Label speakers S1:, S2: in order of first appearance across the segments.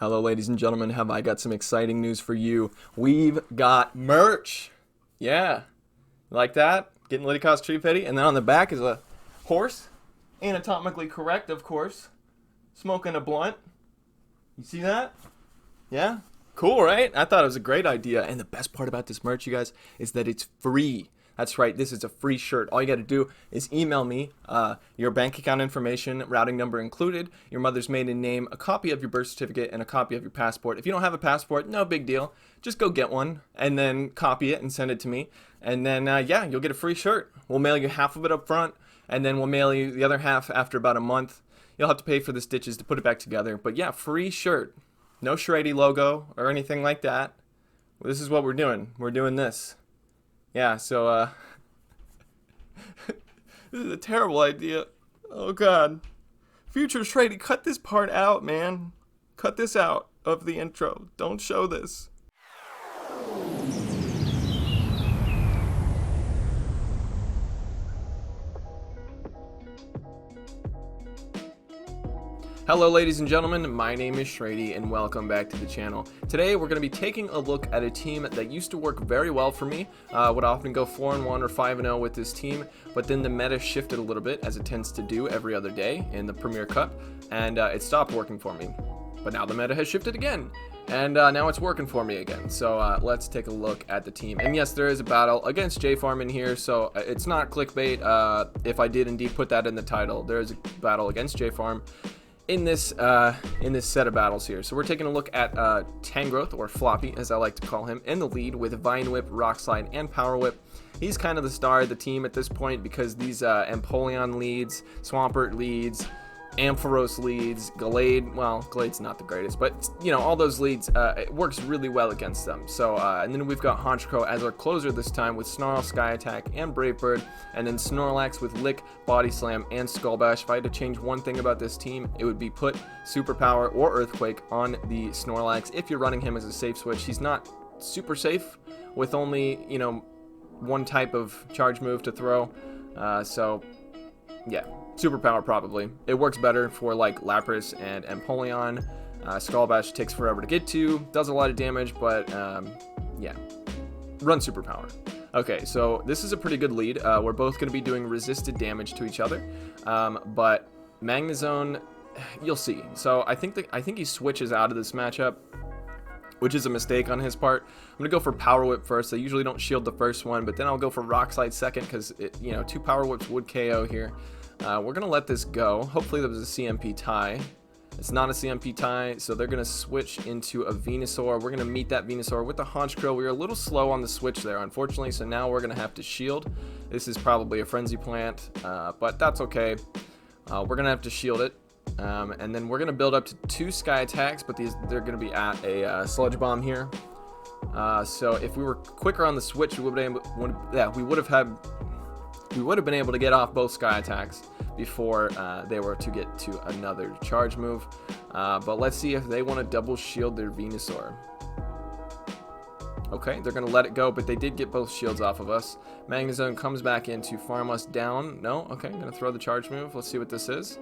S1: Hello, ladies and gentlemen. Have I got some exciting news for you? We've got merch. Yeah. You like that? Getting Lidicos Tree Petty. And then on the back is a horse. Anatomically correct, of course. Smoking a blunt. You see that? Yeah? Cool, right? I thought it was a great idea. And the best part about this merch, you guys, is that it's free. That's right, this is a free shirt. All you got to do is email me your bank account information, routing number included, your mother's maiden name, a copy of your birth certificate, and a copy of your passport. If you don't have a passport, no big deal. Just go get one and then copy it and send it to me. And then, yeah, you'll get a free shirt. We'll mail you half of it up front, and then we'll mail you the other half after about a month. You'll have to pay for the stitches to put it back together. But yeah, free shirt. No shraydee logo or anything like that. This is what we're doing. We're doing this. Yeah, so, this is a terrible idea. Oh, God. Future shraydee, cut this part out, man. Cut this out of the intro. Don't show this. Hello ladies and gentlemen, my name is shraydee and welcome back to the channel. Today we're going to be taking a look at a team that used to work very well for me. Would often go 4-1 or 5-0 with this team, but then the meta shifted a little bit, as it tends to do every other day in the Premier Cup, and it stopped working for me. But now the meta has shifted again, and now it's working for me again. So let's take a look at the team. And yes, there is a battle against JFARM in here, so it's not clickbait. If I did indeed put that in the title, there is a battle against JFARM in this set of battles here. So we're taking a look at Tangrowth, or Floppy as I like to call him, in the lead with Vine Whip, Rock Slide, and Power Whip. He's kind of the star of the team at this point because these Empoleon leads, Swampert leads, Ampharos leads, Gallade, well, Gallade's not the greatest, but you know, all those leads, it works really well against them. So and then we've got Honchkrow as our closer this time with Snarl, Sky Attack, and Brave Bird, and then Snorlax with Lick, Body Slam, and Skull Bash. If I had to change one thing about this team, it would be put Superpower or Earthquake on the Snorlax if you're running him as a safe switch. He's not super safe with only, you know, one type of charge move to throw, so yeah, Superpower probably. It works better for like Lapras and Empoleon. Skull Bash takes forever to get to, does a lot of damage, but yeah, run Superpower. Okay, so this is a pretty good lead. We're both going to be doing resisted damage to each other, but Magnezone, you'll see. So I think he switches out of this matchup, which is a mistake on his part. I'm going to go for Power Whip first. I usually don't shield the first one, but then I'll go for Rock Slide second because, you know, 2 Power Whips would KO here. We're going to let this go. Hopefully there was a CMP tie. It's not a CMP tie, so they're going to switch into a Venusaur. We're going to meet that Venusaur with the Honchkrow. We were a little slow on the switch there, unfortunately, so now we're going to have to shield. This is probably a Frenzy Plant, but that's okay. We're going to have to shield it. And then we're going to build up to 2 Sky Attacks, but they're going to be at a Sludge Bomb here. So if we were quicker on the switch, we would have been able to get off both Sky Attacks before they were to get to another charge move. But let's see if they want to double shield their Venusaur. Okay, they're going to let it go, but they did get both shields off of us. Magnezone comes back in to farm us down. No? Okay, I'm going to throw the charge move. Let's see what this is.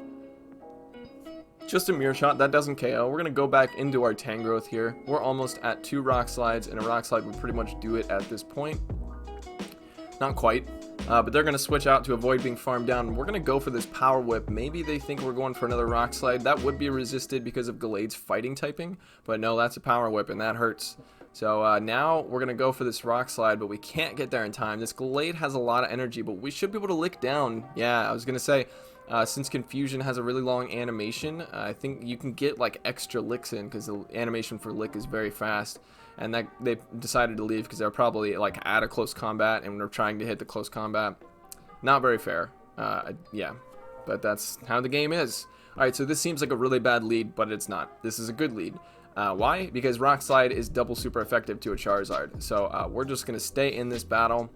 S1: Just a Mirror Shot. That doesn't KO. We're going to go back into our Tangrowth here. We're almost at 2 Rock Slides, and a Rock Slide would pretty much do it at this point. Not quite. But they're going to switch out to avoid being farmed down. We're going to go for this Power Whip. Maybe they think we're going for another Rock Slide. That would be resisted because of Gallade's fighting typing. But no, that's a Power Whip, and that hurts. So now we're going to go for this Rock Slide, but we can't get there in time. This Gallade has a lot of energy, but we should be able to lick down. Yeah, I was going to say, since Confusion has a really long animation, I think you can get like extra licks in because the animation for lick is very fast. And that they decided to leave because they're probably like at a close combat and we're trying to hit the close combat. Not very fair. Yeah, but that's how the game is. Alright, so this seems like a really bad lead, but it's not. This is a good lead. Why? Because Rock Slide is double super effective to a Charizard. So we're just going to stay in this battle.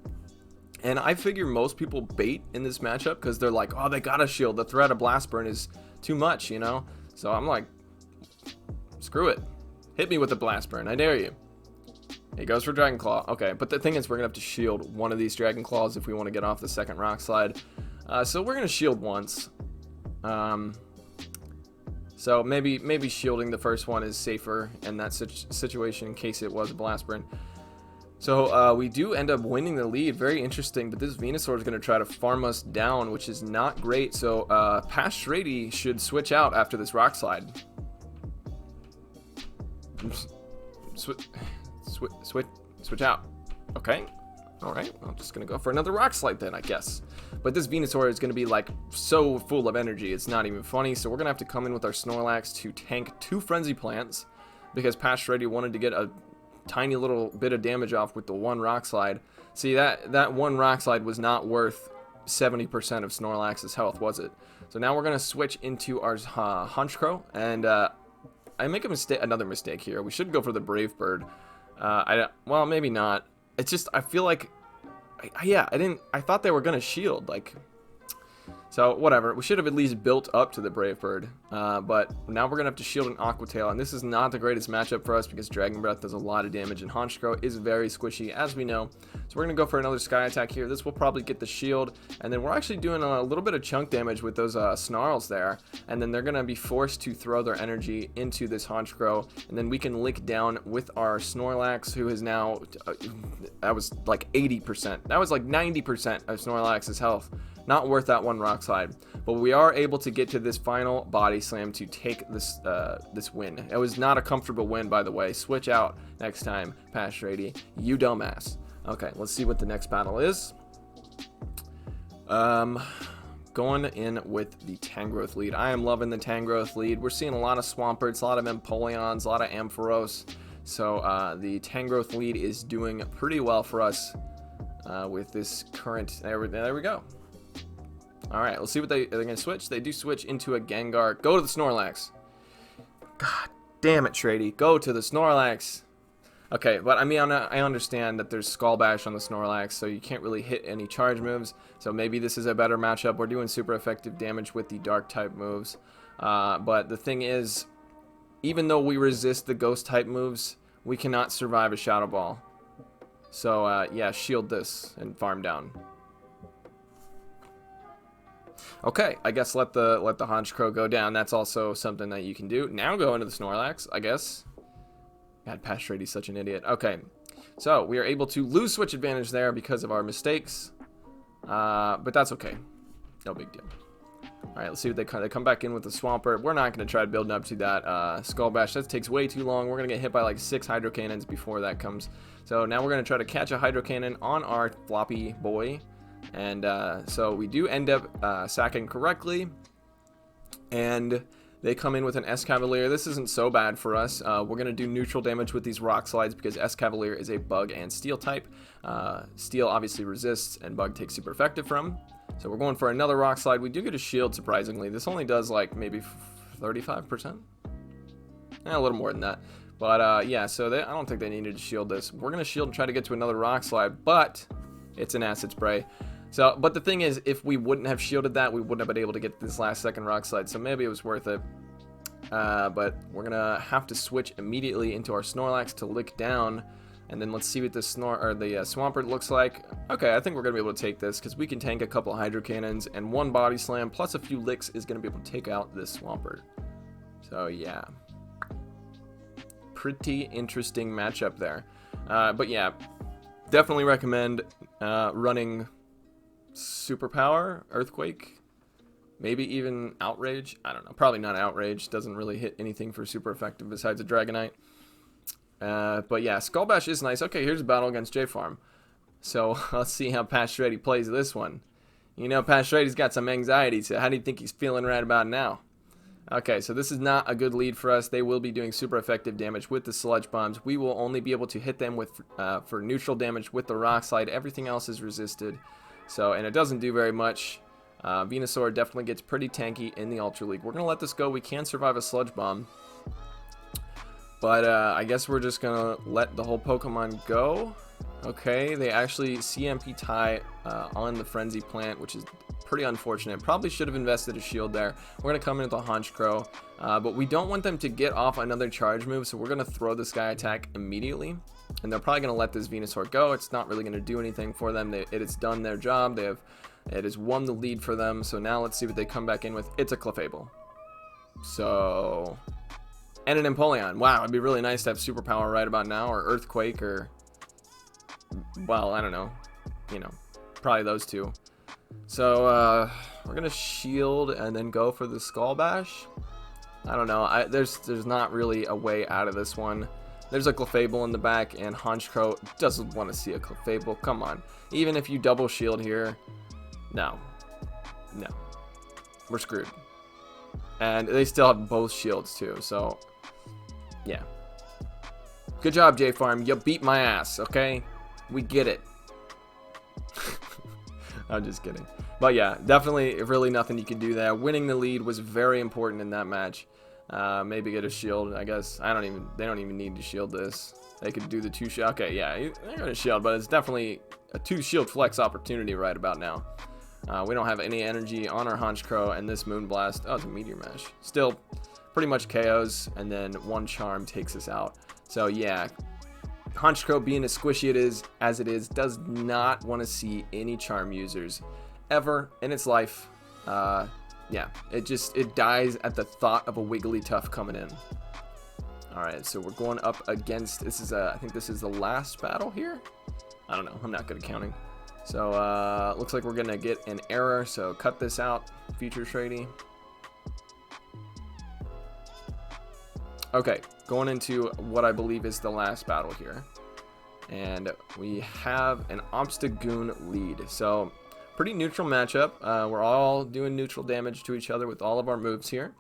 S1: And I figure most people bait in this matchup because they're like, oh, they got a shield. The threat of Blast Burn is too much, you know? So I'm like, screw it. Hit me with the Blast Burn. I dare you. He goes for Dragon Claw. Okay, but the thing is we're going to have to shield one of these Dragon Claws if we want to get off the second Rock Slide. So we're going to shield once. So maybe shielding the first one is safer in that situation in case it was a blast burn. So we do end up winning the lead. Very interesting, but this Venusaur is going to try to farm us down, which is not great. So past shraydee should switch out after this rock slide. Switch out. Okay. Alright, I'm just going to go for another rock slide then, I guess. But this Venusaur is going to be like so full of energy, it's not even funny. So we're going to have to come in with our Snorlax to tank 2 Frenzy Plants, because past shraydee wanted to get a tiny little bit of damage off with the 1 rock slide. See, that 1 rock slide was not worth 70% of Snorlax's health, was it? So now we're going to switch into our Honchkrow, and I make another mistake here. We should go for the Brave Bird. Well, maybe not. It's just, I feel like, I thought they were going to shield, like, so whatever. We should have at least built up to the Brave Bird, but now we're going to have to shield an Aqua Tail, and this is not the greatest matchup for us because Dragon Breath does a lot of damage, and Honchkrow is very squishy, as we know. So we're going to go for another Sky Attack here. This will probably get the shield, and then we're actually doing a little bit of chunk damage with those Snarls there, and then they're going to be forced to throw their energy into this Honchkrow, and then we can lick down with our Snorlax, who is now, that was like 80%. That was like 90% of Snorlax's health. Not worth that 1 rock slide, but we are able to get to this final body slam to take this this win. It was not a comfortable win, by the way. Switch out next time, past shraydee, you dumbass. Okay, let's see what the next battle is. Going in with the Tangrowth lead. I am loving the Tangrowth lead. We're seeing a lot of Swamperts, a lot of Empoleons, a lot of Ampharos. So the Tangrowth lead is doing pretty well for us with this current. There we go. Alright, let's see what they're going to switch. They do switch into a Gengar. Go to the Snorlax. God damn it, shraydee. Go to the Snorlax. Okay, but I mean, I understand that there's Skull Bash on the Snorlax, so you can't really hit any charge moves. So maybe this is a better matchup. We're doing super effective damage with the Dark type moves. But the thing is, even though we resist the Ghost type moves, we cannot survive a Shadow Ball. So yeah, shield this and farm down. Okay, I guess let the Honchkrow go down. That's also something that you can do. Now go into the Snorlax, I guess. God, past shraydee, such an idiot. Okay, so we are able to lose switch advantage there because of our mistakes. But that's okay. No big deal. Alright, let's see what they come back in with the Swampert. We're not going to try building up to that Skull Bash. That takes way too long. We're going to get hit by like 6 Hydro Cannons before that comes. So now we're going to try to catch a Hydro Cannon on our floppy boy. And so we do end up sacking correctly, and they come in with an Escavalier. This isn't so bad for us. We're going to do neutral damage with these rock slides because Escavalier is a bug and steel type. Steel obviously resists, and bug takes super effective from. So we're going for another rock slide. We do get a shield, surprisingly. This only does like maybe 35%. A little more than that. But yeah, so I don't think they needed to shield this. We're going to shield and try to get to another rock slide, but it's an Acid Spray. So, but the thing is, if we wouldn't have shielded that, we wouldn't have been able to get this last second rock slide. So maybe it was worth it. But we're gonna have to switch immediately into our Snorlax to lick down, and then let's see what the Swampert looks like. Okay, I think we're gonna be able to take this because we can tank a couple Hydro Cannons, and 1 Body Slam plus a few licks is gonna be able to take out this Swampert. So yeah, pretty interesting matchup there. But yeah, definitely recommend running Superpower, Earthquake, maybe even Outrage. I don't know. Probably not Outrage. Doesn't really hit anything for super effective besides a Dragonite. But yeah, Skull Bash is nice. Okay, here's a battle against JFarm. So let's see how past shraydee plays this one. You know, past shraydee got some anxiety, so how do you think he's feeling right about now? Okay, so this is not a good lead for us. They will be doing super effective damage with the Sludge Bombs. We will only be able to hit them with for neutral damage with the Rock Slide. Everything else is resisted. So, and it doesn't do very much. Venusaur definitely gets pretty tanky in the Ultra League. We're going to let this go. We can survive a Sludge Bomb. But I guess we're just going to let the whole Pokemon go. Okay, they actually CMP tie on the Frenzy Plant, which is pretty unfortunate. Probably should have invested a shield there. We're going to come in with a Honchkrow. But we don't want them to get off another charge move, so we're going to throw the Sky Attack immediately. And they're probably going to let this Venusaur go. It's not really going to do anything for them. It has done their job. It has won the lead for them. So now let's see what they come back in with. It's a Clefable. So, and an Empoleon. Wow, it'd be really nice to have superpower right about now, or Earthquake, or, well, I don't know. You know, probably those two. So, we're gonna shield and then go for the Skull Bash. I don't know. There's not really a way out of this one. There's a Clefable in the back, and Honchkrow doesn't want to see a Clefable. Come on. Even if you double shield here, no. No. We're screwed. And they still have both shields too, so yeah. Good job, JFarm. You beat my ass, okay? We get it. I'm just kidding. But yeah, definitely really nothing you can do there. Winning the lead was very important in that match. Maybe get a shield, I guess. They don't even need to shield this. They could do the 2 shield. Okay, yeah, they're gonna shield, but it's definitely a 2 shield flex opportunity right about now. We don't have any energy on our Honchkrow, and this Moonblast, oh, it's a Meteor Mash. Still pretty much KOs, and then 1 Charm takes us out. So yeah, Honchkrow, being as squishy as it is, does not want to see any Charm users ever in its life. Yeah, it dies at the thought of a Wigglytuff coming in. Alright, so we're going up against, I think this is the last battle here? I don't know, I'm not good at counting. So, looks like we're gonna get an error, so cut this out, future shraydee. Okay, going into what I believe is the last battle here. And we have an Obstagoon lead. So, pretty neutral matchup. We're all doing neutral damage to each other with all of our moves here.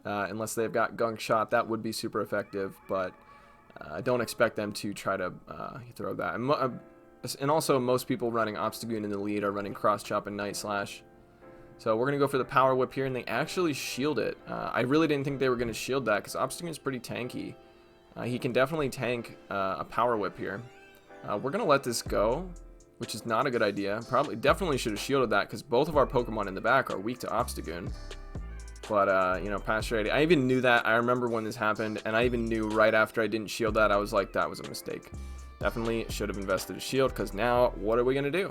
S1: Unless they've got Gunk Shot, that would be super effective, but I don't expect them to try to throw that. And also, most people running Obstagoon in the lead are running Cross Chop and Night Slash. So we're going to go for the Power Whip here, and they actually shield it. I really didn't think they were going to shield that, because Obstagoon is pretty tanky. He can definitely tank a Power Whip here. We're going to let this go, which is not a good idea. Definitely should have shielded that, because both of our Pokemon in the back are weak to Obstagoon. But, you know, past shraydee. I even knew that. I remember when this happened, and I even knew right after I didn't shield that, I was like, that was a mistake. Definitely should have invested a shield, because now, what are we going to do?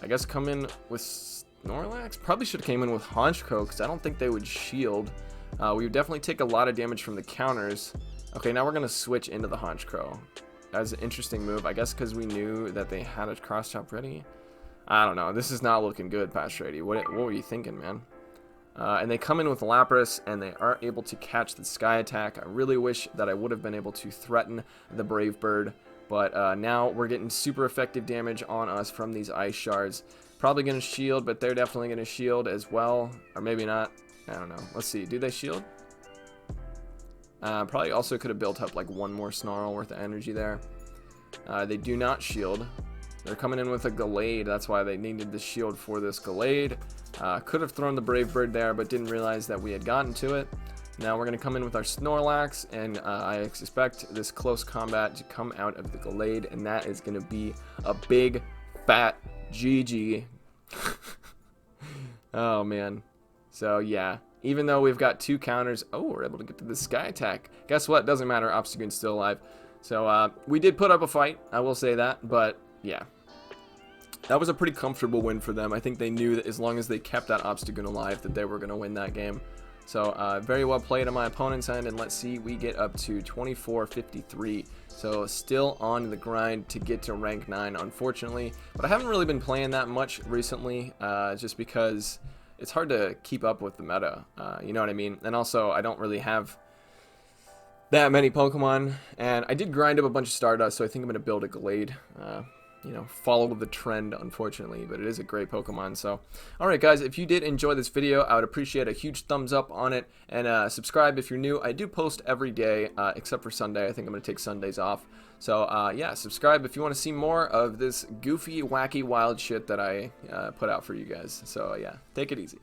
S1: I guess come in with Snorlax? Probably should have came in with Honchkrow, because I don't think they would shield. We would definitely take a lot of damage from the counters. Okay, now we're going to switch into the Honchkrow. That's an interesting move. I guess because we knew that they had a Cross Chop ready. I don't know. This is not looking good, past shraydee. What were you thinking, man? And they come in with Lapras, and they aren't able to catch the Sky Attack. I really wish that I would have been able to threaten the Brave Bird, but now we're getting super effective damage on us from these Ice Shards. Probably going to shield, but they're definitely going to shield as well, or maybe not. I don't know. Let's see. Do they shield? Probably also could have built up like one more Snarl worth of energy there. They do not shield. They're coming in with a Gallade. That's why they needed the shield for this Gallade. Could have thrown the Brave Bird there, but didn't realize that we had gotten to it. Now we're going to come in with our Snorlax, and I expect this close combat to come out of the Gallade, and that is going to be a big, fat GG. Oh, man. So, yeah. Even though we've got 2 counters, oh, we're able to get to the Sky Attack. Guess what? Doesn't matter. Obstagoon's still alive. So, we did put up a fight. I will say that, but, yeah. That was a pretty comfortable win for them. I think they knew that as long as they kept that Obstagoon alive, that they were going to win that game. So, very well played on my opponent's end, and let's see, we get up to 24-53. So, still on the grind to get to rank 9, unfortunately. But I haven't really been playing that much recently, just because it's hard to keep up with the meta, you know what I mean? And also, I don't really have that many Pokemon, and I did grind up a bunch of Stardust, so I think I'm going to build a Gallade. You know, follow the trend, unfortunately, but it is a great Pokemon. So, alright guys, if you did enjoy this video, I would appreciate a huge thumbs up on it, and subscribe if you're new. I do post every day, except for Sunday. I think I'm going to take Sundays off. So, yeah, subscribe if you want to see more of this goofy, wacky, wild shit that I put out for you guys. So, yeah, take it easy.